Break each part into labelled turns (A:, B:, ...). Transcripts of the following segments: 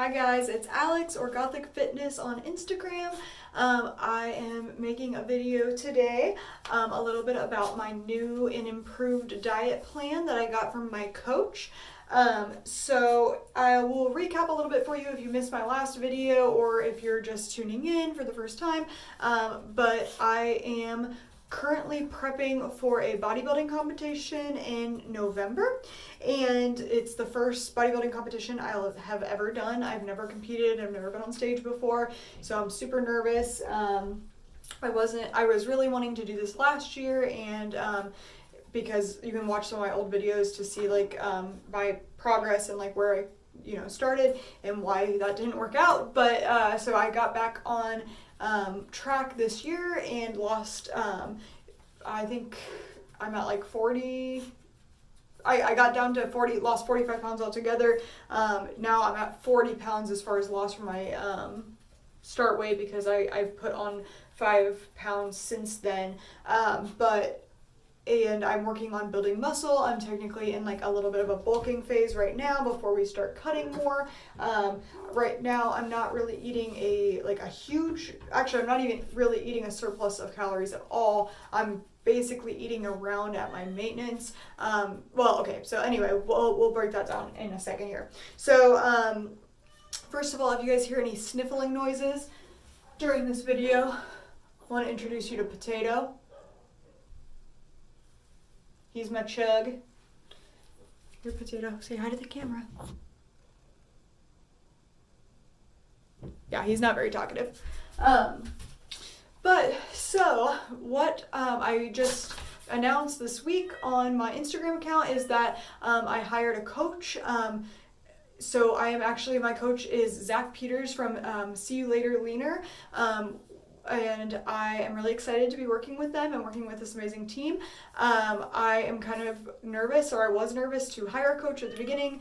A: Hi guys, it's Alex or Gothic Fitness on Instagram. I am making a video today a little bit about my new and improved diet plan that I got from my coach. So I will recap a little bit for you if you missed my last video or if you're just tuning in for the first time. But I am currently prepping for a bodybuilding competition in November, and it's the first bodybuilding competition I'll have ever done. I've never competed, I've never been on stage before, so I'm super nervous. I was really wanting to do this last year, and because you can watch some of my old videos to see my progress and where I started and why that didn't work out. But so I got back on track this year and lost I think I'm at 40. I got down to 40, lost 45 pounds altogether. Now I'm at 40 pounds as far as loss from my start weight, because I've put on 5 pounds since then. And I'm working on building muscle. I'm technically in a little bit of a bulking phase right now before we start cutting more. Right now I'm not really eating I'm not even really eating a surplus of calories at all. I'm basically eating around at my maintenance. So anyway, we'll break that down in a second here. So first of all, if you guys hear any sniffling noises during this video, I want to introduce you to Potato. He's my chug. Here, Potato, say hi to the camera. Yeah, he's not very talkative. But so what I just announced this week on my Instagram account is that I hired a coach. So my coach is Zach Peters from See You Later Leaner. And I am really excited to be working with them and working with this amazing team. I am kind of nervous, or I was nervous to hire a coach at the beginning,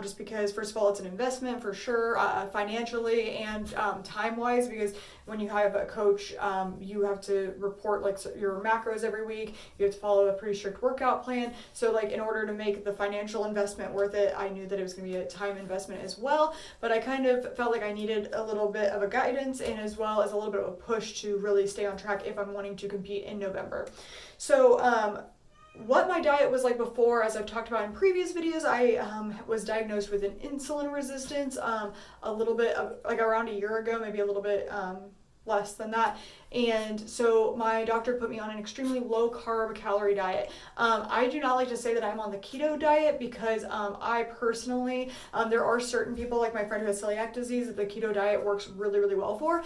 A: just because, first of all, it's an investment for sure, financially and time-wise, because when you have a coach, you have to report your macros every week. You have to follow a pretty strict workout plan. So in order to make the financial investment worth it, I knew that it was going to be a time investment as well. But I kind of felt like I needed a little bit of a guidance, and as well as a little bit of a push to really stay on track if I'm wanting to compete in November. So what my diet was like before, as I've talked about in previous videos, I was diagnosed with an insulin resistance a little bit around a year ago, maybe a little bit less than that. And so my doctor put me on an extremely low carb calorie diet. I do not like to say that I'm on the keto diet, because I personally, there are certain people, like my friend who has celiac disease, that the keto diet works really, really well for.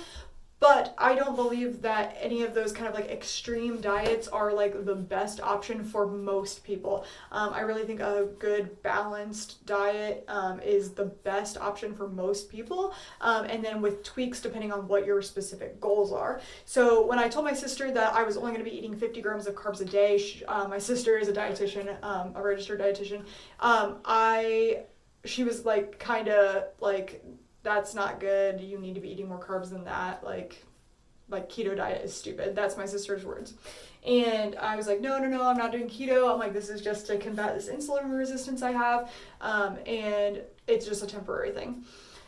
A: But I don't believe that any of those kind of extreme diets are the best option for most people. I really think a good balanced diet is the best option for most people, and then with tweaks depending on what your specific goals are. So when I told my sister that I was only going to be eating 50 grams of carbs a day, my sister is a dietitian, a registered dietitian, she was that's not good. You need to be eating more carbs than that. Keto diet is stupid. That's my sister's words. And I was no, I'm not doing keto. I'm this is just to combat this insulin resistance I have. And it's just a temporary thing.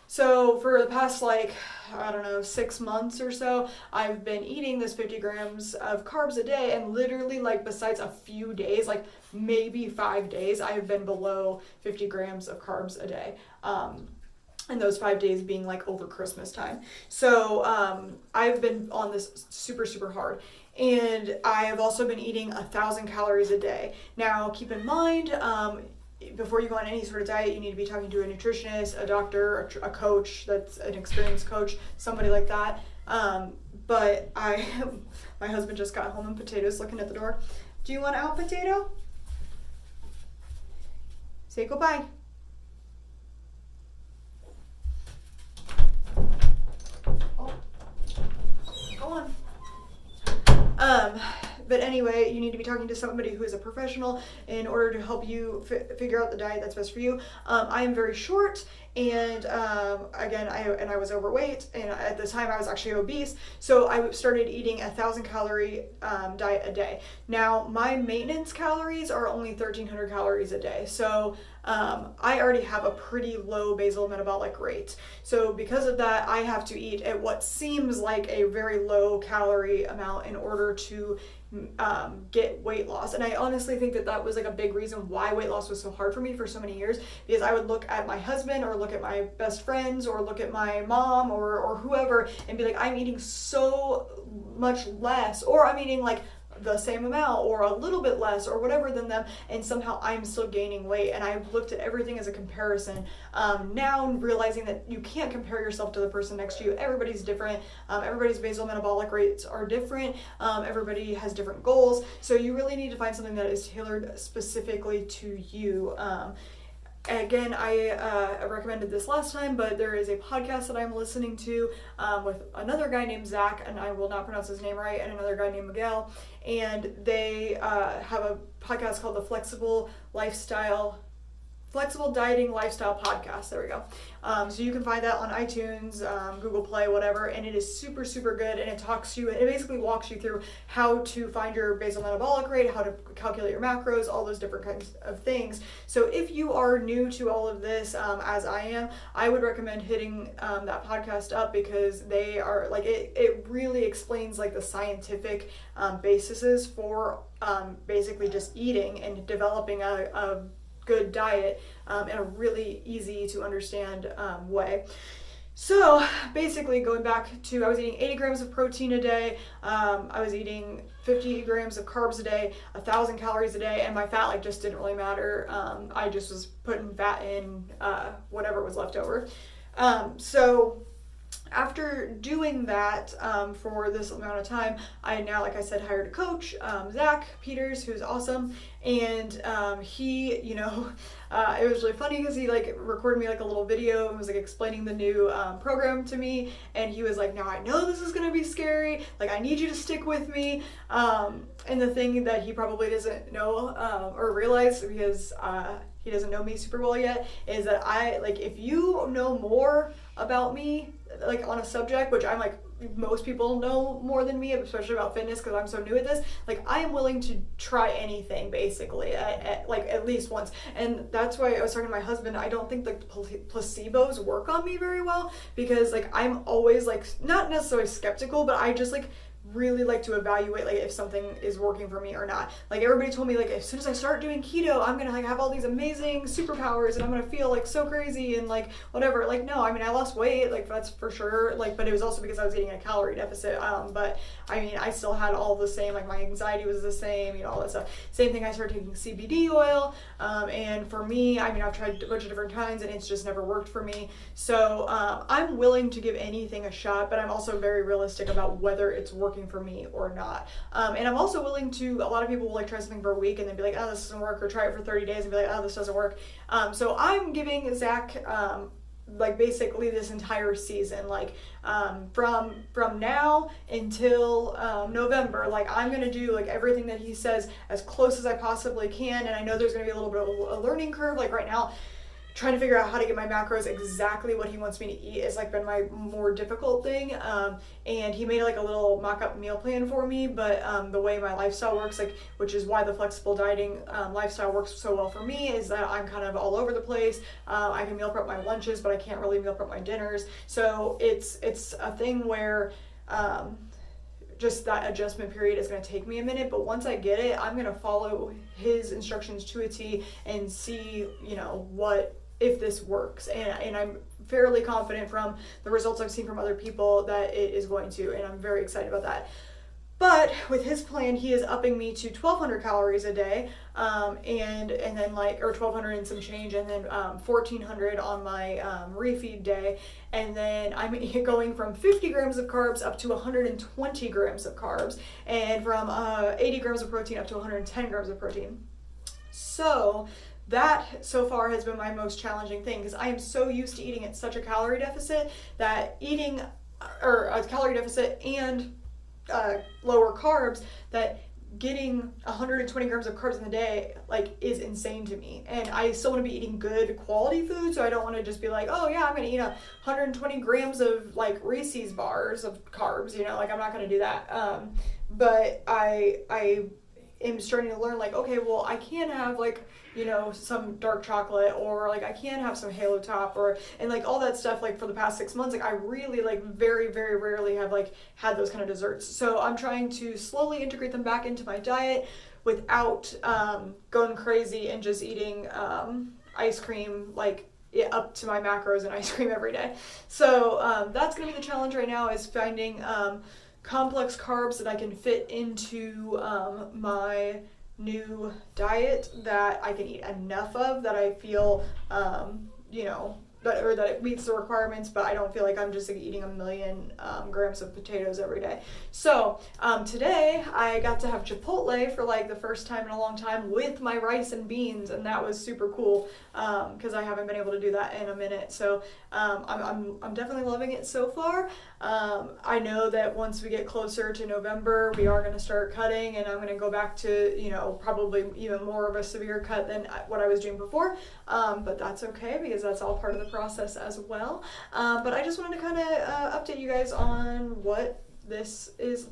A: So for the past 6 months or so, I've been eating this 50 grams of carbs a day, and literally besides a few days, maybe 5 days, I have been below 50 grams of carbs a day. And those 5 days being over Christmas time. So I've been on this super, super hard. And I have also been eating 1,000 calories a day. Now, keep in mind, before you go on any sort of diet, you need to be talking to a nutritionist, a doctor, a coach that's an experienced coach, somebody like that. But my husband just got home and Potato's looking at the door. Do you want out, Potato? Say goodbye. But anyway, you need to be talking to somebody who is a professional in order to help you figure out the diet that's best for you. I am very short, and again, I was overweight, and at the time I was actually obese, so I started eating 1,000-calorie diet a day. Now, my maintenance calories are only 1,300 calories a day, so I already have a pretty low basal metabolic rate. So because of that, I have to eat at what seems like a very low calorie amount in order to get weight loss. And I honestly think that that was like a big reason why weight loss was so hard for me for so many years, because I would look at my husband or look at my best friends or look at my mom or whoever and be like, I'm eating so much less, or I'm eating like the same amount or a little bit less or whatever than them, and somehow I'm still gaining weight. And I've looked at everything as a comparison. Now realizing that you can't compare yourself to the person next to you. Everybody's different. Everybody's basal metabolic rates are different. Everybody has different goals. So you really need to find something that is tailored specifically to you. Again, I recommended this last time, but there is a podcast that I'm listening to with another guy named Zach, and I will not pronounce his name right, and another guy named Miguel, and they have a podcast called the Flexible Dieting Lifestyle Podcast. There we go. So you can find that on iTunes, Google Play, whatever, and it is super, super good, and it basically walks you through how to find your basal metabolic rate, how to calculate your macros, all those different kinds of things. So if you are new to all of this, as I am, I would recommend hitting that podcast up, because they are like, it really explains like the scientific bases for basically just eating and developing a good diet in a really easy to understand way. So basically, going back to, I was eating 80 grams of protein a day, I was eating 50 grams of carbs a day, 1,000 calories a day, and my fat just didn't really matter. I just was putting fat in whatever was left over. So after doing that for this amount of time, I now, like I said, hired a coach, Zach Peters, who's awesome, and he, it was really funny because he recorded me a little video and was explaining the new program to me, and he was like, now I know this is gonna be scary, I need you to stick with me, and the thing that he probably doesn't know or realize, because he doesn't know me super well yet, is that if you know more about me, on a subject, which I'm most people know more than me, especially about fitness, because I'm so new at this, I am willing to try anything, basically, at least once. And that's why I was talking to my husband, I don't think placebos work on me very well, because I'm always not necessarily skeptical, but I just really like to evaluate if something is working for me or not. Everybody told me as soon as I start doing keto, I'm gonna have all these amazing superpowers and I'm gonna feel so crazy and whatever. No, I lost weight, that's for sure, but it was also because I was eating a calorie deficit, but I still had all the same, my anxiety was the same, all that stuff. Same thing, I started taking CBD oil, and for me, I've tried a bunch of different kinds and it's just never worked for me. So I'm willing to give anything a shot, but I'm also very realistic about whether it's working for me or not. And I'm also willing to, a lot of people will try something for a week and then be like, oh, this doesn't work, or try it for 30 days and be like, oh, this doesn't work. So I'm giving Zach basically this entire season, from now until November, I'm gonna do everything that he says as close as I possibly can. And I know there's gonna be a little bit of a learning curve. Right now, trying to figure out how to get my macros exactly what he wants me to eat is been my more difficult thing. And he made a little mock-up meal plan for me, but the way my lifestyle works, which is why the flexible dieting lifestyle works so well for me, is that I'm kind of all over the place. I can meal prep my lunches, but I can't really meal prep my dinners. So it's a thing where just that adjustment period is going to take me a minute, but once I get it, I'm going to follow his instructions to a T and see, if this works, and I'm fairly confident from the results I've seen from other people that it is going to, and I'm very excited about that. But with his plan, he is upping me to 1,200 calories a day, and then or 1,200 and some change, and then 1,400 on my refeed day, and then I'm going from 50 grams of carbs up to 120 grams of carbs, and from 80 grams of protein up to 110 grams of protein. So that so far has been my most challenging thing, because I am so used to eating at such a calorie deficit that a calorie deficit and lower carbs, that getting 120 grams of carbs in a day like is insane to me, and I still want to be eating good quality food, so I don't want to just be like, oh yeah, I'm gonna eat 120 grams of like Reese's bars of carbs, like I'm not gonna do that. But I am starting to learn like, okay, well I can have like some dark chocolate, or like I can have some Halo Top, and like all that stuff. Like for the past 6 months, like I really like very, very rarely have like had those kind of desserts. So I'm trying to slowly integrate them back into my diet without going crazy and just eating ice cream like up to my macros and ice cream every day. So that's gonna be the challenge right now, is finding complex carbs that I can fit into my new diet that I can eat enough of, that I feel that it meets the requirements, but I don't feel like I'm just like eating 1,000,000 grams of potatoes every day. So today I got to have Chipotle for like the first time in a long time with my rice and beans, and that was super cool because I haven't been able to do that in a minute. So I'm definitely loving it so far. I know that once we get closer to November, we are going to start cutting, and I'm going to go back to probably even more of a severe cut than what I was doing before, but that's okay because that's all part of the process as well. But I just wanted to kind of update you guys on what this is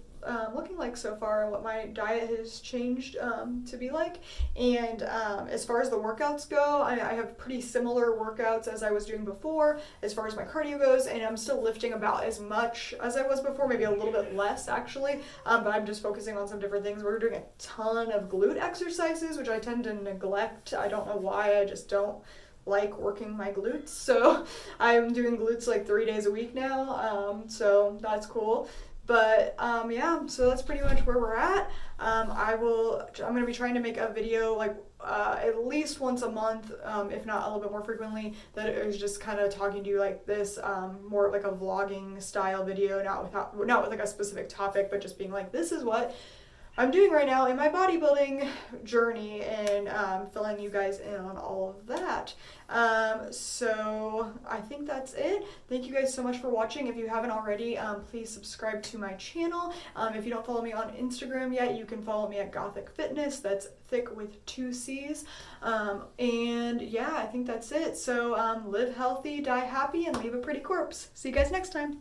A: looking like so far, and what my diet has changed to be like. And as far as the workouts go, I have pretty similar workouts as I was doing before as far as my cardio goes, and I'm still lifting about as much as I was before, maybe a little bit less actually, but I'm just focusing on some different things. We're doing a ton of glute exercises, which I tend to neglect. I don't know why, I just don't like working my glutes, so I'm doing glutes like 3 days a week now, so that's cool. But yeah, so that's pretty much where we're at. I'm going to be trying to make a video like at least once a month, if not a little bit more frequently, that is just kind of talking to you like this, more like a vlogging style video, not with like a specific topic, but just being like, this is what I'm doing right now in my bodybuilding journey, and filling you guys in on all of that. So I think that's it. Thank you guys so much for watching. If you haven't already, please subscribe to my channel. If you don't follow me on Instagram yet, you can follow me at Gothic Fitness. That's thick with 2 C's. And yeah, I think that's it. So live healthy, die happy, and leave a pretty corpse. See you guys next time.